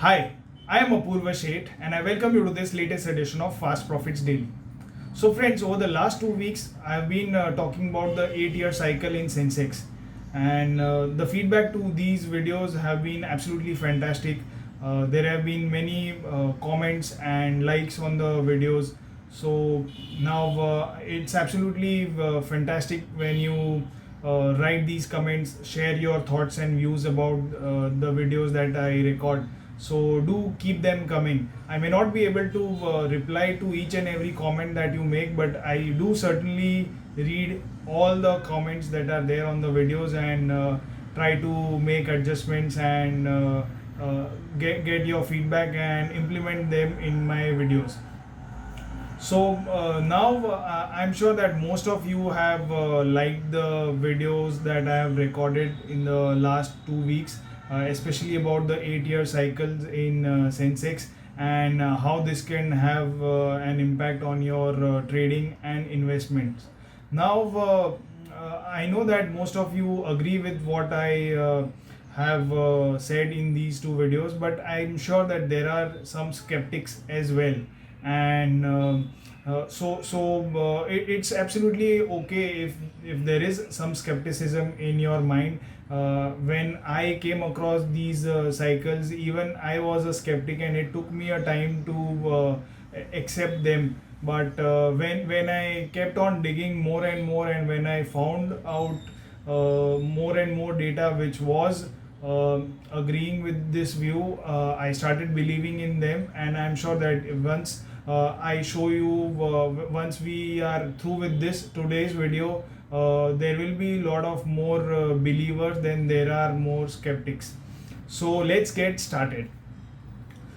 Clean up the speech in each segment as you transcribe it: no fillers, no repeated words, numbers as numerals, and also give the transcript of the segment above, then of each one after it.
Hi, I am Apurva Sheth and I welcome you to this latest edition of Fast Profits Daily. So, friends, over the last 2 weeks, I've been talking about the 8 year cycle in Sensex, and the feedback to these videos have been absolutely fantastic. There have been many comments and likes on the videos. So, now it's absolutely fantastic when you write these comments, share your thoughts and views about the videos that I record. So do keep them coming. I may not be able to reply to each and every comment that you make, but I do certainly read all the comments that are there on the videos and try to make adjustments and get your feedback and implement them in my videos. So now I'm sure that most of you have liked the videos that I have recorded in the last 2 weeks, especially about the 8 year cycles in Sensex and how this can have an impact on your trading and investments. Now, I know that most of you agree with what I have said in these two videos, but I'm sure that there are some skeptics as well, and it's absolutely okay if there is some skepticism in your mind. When I came across these cycles, even I was a skeptic and it took me a time to accept them. But when I kept on digging more and more, and when I found out more and more data which was agreeing with this view, I started believing in them, and I'm sure that once I show you, once we are through with this today's video, there will be a lot of more believers than there are more skeptics. So let's get started.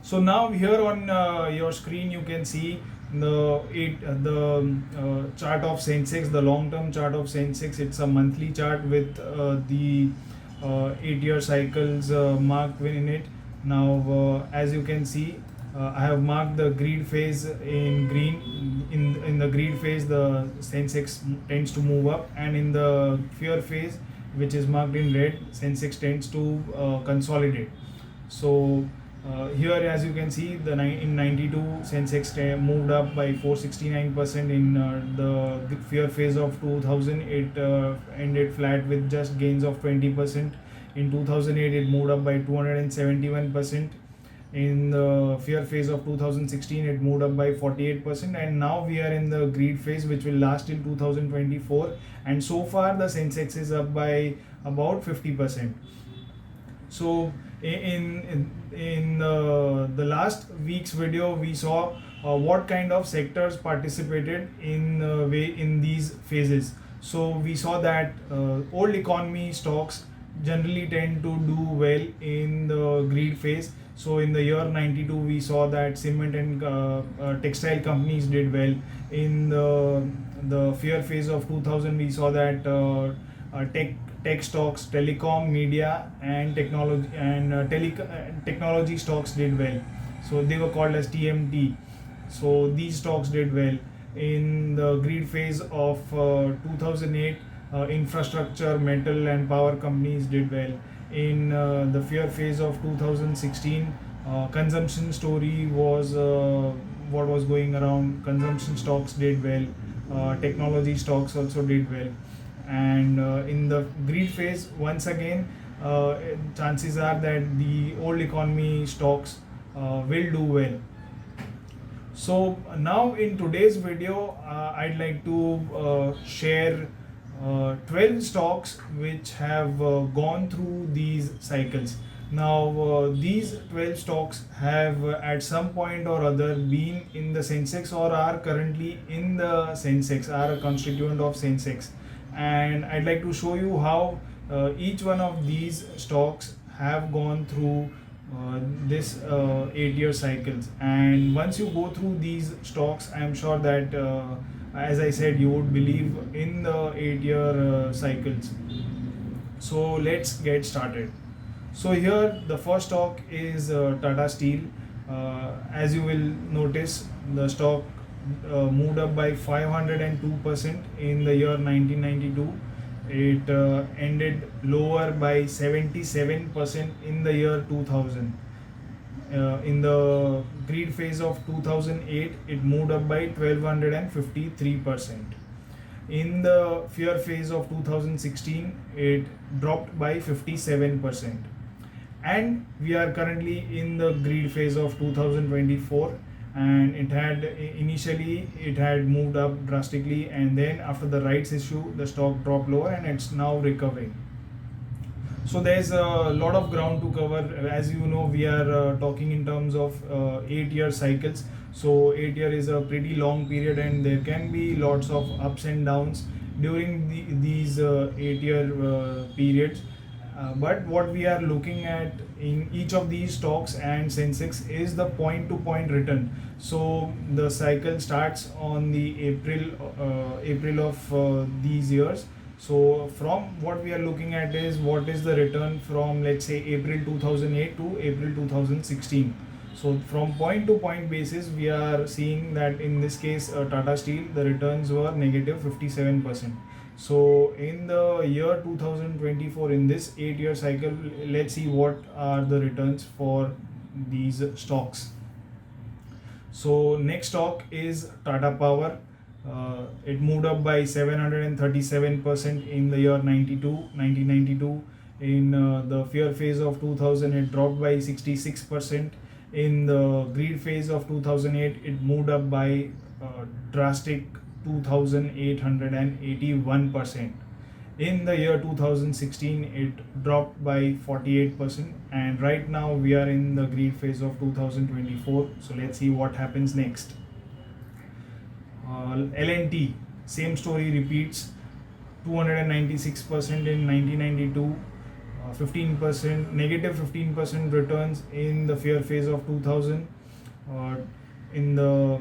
So now here on your screen you can see the chart of Sensex, the long-term chart of Sensex. It's a monthly chart with the 8 year cycles marked in it. Now, as you can see, I have marked the greed phase in green. In the greed phase, the Sensex tends to move up, and in the fear phase, which is marked in red, Sensex tends to consolidate. So here, as you can see, in 92 Sensex moved up by 469%. In the fear phase of 2000, it ended flat with just gains of 20%. In 2008, it moved up by 271%. In the fear phase of 2016, it moved up by 48%, and now we are in the greed phase, which will last till 2024. And so far, the Sensex is up by about 50%. So in the last week's video, we saw what kind of sectors participated in these phases. So we saw that old economy stocks generally tend to do well in the greed phase. So in the year 92, we saw that cement and textile companies did well. In the fear phase of 2000, we saw that tech stocks, telecom, media, and technology stocks did well. So they were called as TMT. So these stocks did well. In the greed phase of 2008, infrastructure, metal, and power companies did well. In the fear phase of 2016, consumption story was what was going around. Consumption stocks did well. Technology stocks also did well. And in the greed phase, once again, chances are that the old economy stocks will do well. So now in today's video, I'd like to share 12 stocks which have gone through these cycles. Now, these 12 stocks have at some point or other been in the Sensex or are currently in the Sensex, are a constituent of Sensex. And I'd like to show you how each one of these stocks have gone through this 8 year cycles. And once you go through these stocks, I'm sure that as I said, you would believe in the 8 year cycles. So let's get started. So here the first stock is Tata Steel. As you will notice, the stock moved up by 502% in the year 1992. It ended lower by 77% in the year 2000. In the greed phase of 2008, it moved up by 1253%. In the fear phase of 2016, it dropped by 57%. And we are currently in the greed phase of 2024, and initially it had moved up drastically, and then after the rights issue the stock dropped lower and it's now recovering. So there's a lot of ground to cover. As you know, we are talking in terms of 8-year cycles. So 8 year is a pretty long period, and there can be lots of ups and downs during these 8-year periods. But what we are looking at in each of these stocks and Sensex is the point to point return. So the cycle starts on the April of these years. So from what we are looking at is what is the return from, let's say, April 2008 to April 2016. So from point to point basis, we are seeing that in this case Tata Steel, the returns were negative 57%. So in the year 2024, in this 8-year cycle, let's see what are the returns for these stocks. So next stock is Tata Power. It moved up by 737% in the year 1992. In the fear phase of 2000, it dropped by 66%. In the greed phase of 2008, it moved up by drastic 2881%. In the year 2016, it dropped by 48%, and right now we are in the greed phase of 2024. So let's see what happens next. L&T, same story repeats, 296% in 1992, 15% negative 15% returns in the fear phase of 2000. In the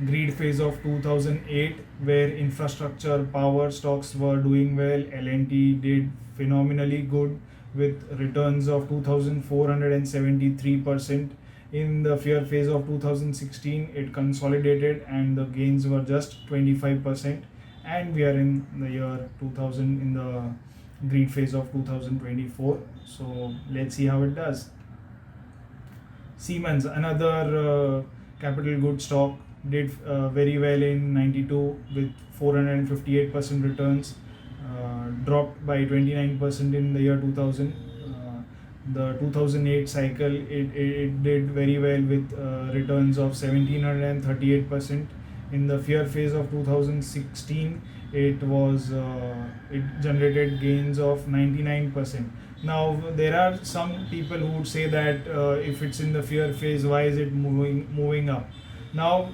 greed phase of 2008, where infrastructure power stocks were doing well, L&T did phenomenally good with returns of 2473%. In the fear phase of 2016, it consolidated and the gains were just 25%, and we are in the year 2000 in the greed phase of 2024. So let's see how it does. Siemens, another capital goods stock, did very well in 92 with 458% returns, dropped by 29% in the year 2000. The 2008 cycle, it did very well with returns of 1738%. In the fear phase of 2016, it generated gains of 99%. Now there are some people who would say that if it's in the fear phase, why is it moving up? Now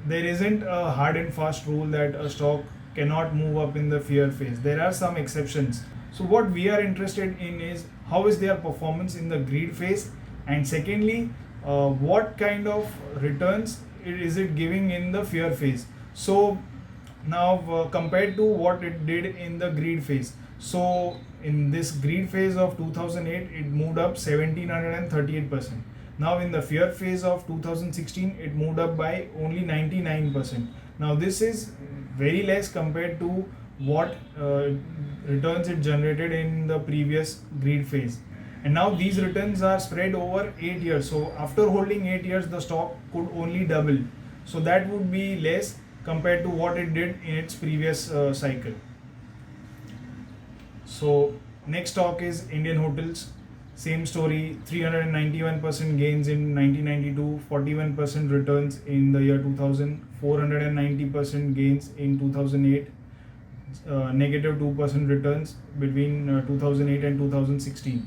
there isn't a hard and fast rule that a stock cannot move up in the fear phase. There are some exceptions. So what we are interested in is how is their performance in the greed phase, and secondly, what kind of returns is it giving in the fear phase. So now compared to what it did in the greed phase, so in this greed phase of 2008, it moved up 1738%. Now in the fear phase of 2016, it moved up by only 99%. Now this is very less compared to what returns it generated in the previous greed phase. And now these returns are spread over 8 years. So after holding 8 years, the stock could only double. So that would be less compared to what it did in its previous cycle. So next stock is Indian Hotels. Same story, 391% gains in 1992, 41% returns in the year 2000, 490% gains in 2008, negative 2% returns between 2008 and 2016.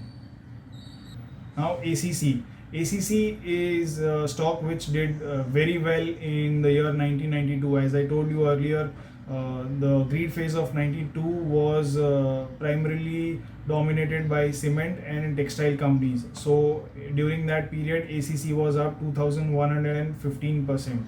Now ACC. ACC is a stock which did very well in the year 1992. As I told you earlier, the greed phase of 92 was primarily dominated by cement and textile companies. So during that period, ACC was up 2115%.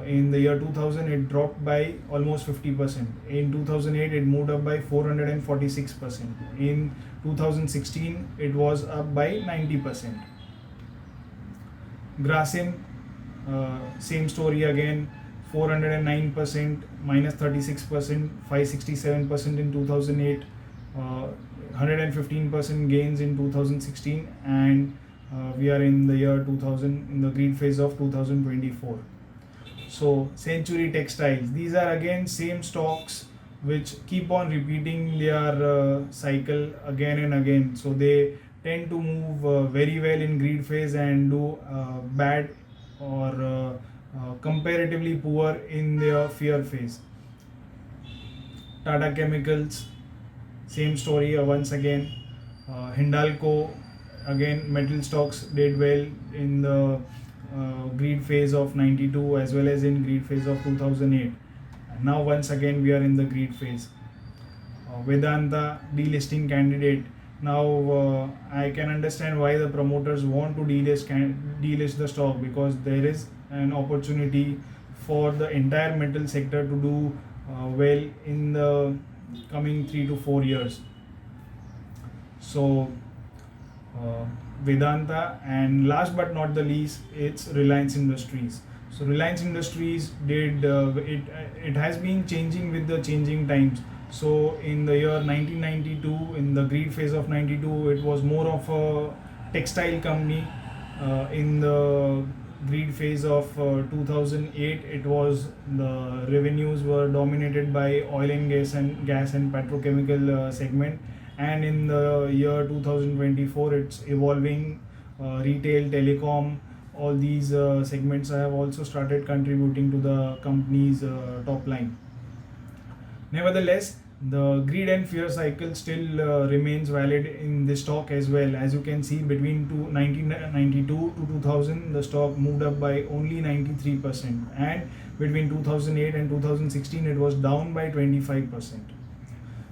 In the year 2000, it dropped by almost 50%. In 2008, it moved up by 446%. In 2016, it was up by 90%. Grasim, same story again, 409%, minus 36%, 567% in 2008, 115% gains in 2016, and we are in the year 2000, in the greed phase of 2024. So Century Textiles, these are again same stocks which keep on repeating their cycle again and again. So they tend to move very well in greed phase and do bad or comparatively poor in their fear phase. Tata Chemicals, same story once again. Hindalco, again metal stocks did well in the greed phase of 92 as well as in greed phase of 2008. And now once again we are in the greed phase. Vedanta, delisting candidate. Now I can understand why the promoters want to delist the stock, because there is an opportunity for the entire metal sector to do well in the coming 3 to 4 years. So Vedanta, and last but not the least, it's Reliance Industries. So Reliance Industries did it has been changing with the changing times. So in the year 1992, in the greed phase of 92, it was more of a textile company. In the greed phase of 2008, it was the revenues were dominated by oil and gas and petrochemical segment. And in the year 2024, it's evolving. Retail, telecom, all these segments have also started contributing to the company's top line. Nevertheless, the greed and fear cycle still remains valid in this stock as well. As you can see, between 1992 to 2000, the stock moved up by only 93%, and between 2008 and 2016, it was down by 25%.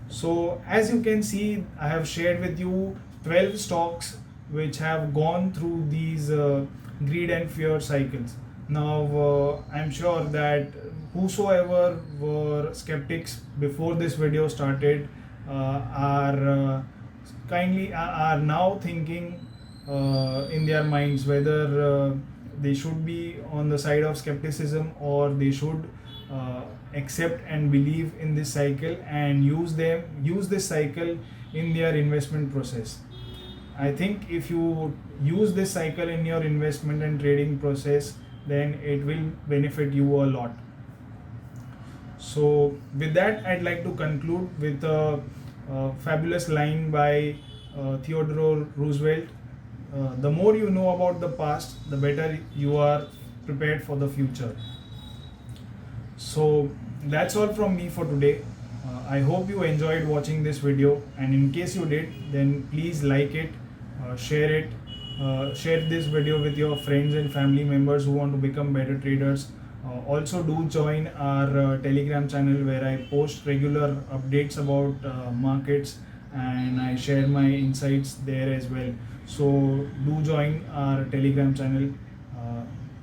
So as you can see, I have shared with you 12 stocks which have gone through these greed and fear cycles. Now I'm sure that whosoever were skeptics before this video started are now thinking in their minds whether they should be on the side of skepticism, or they should accept and believe in this cycle and use this cycle in their investment process. I think if you use this cycle in your investment and trading process, then it will benefit you a lot. So with that, I'd like to conclude with a fabulous line by Theodore Roosevelt. The more you know about the past, the better you are prepared for the future. So that's all from me for today. I hope you enjoyed watching this video, and in case you did, then please like it, share it, share this video with your friends and family members who want to become better traders. Also do join our Telegram channel, where I post regular updates about markets, and I share my insights there as well. So do join our Telegram channel.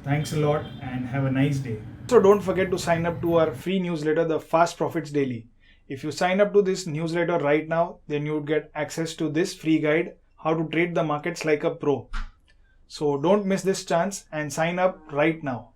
Thanks a lot and have a nice day. So don't forget to sign up to our free newsletter, the Fast Profits Daily. If you sign up to this newsletter right now, then you would get access to this free guide, how to trade the markets like a pro. So don't miss this chance and sign up right now.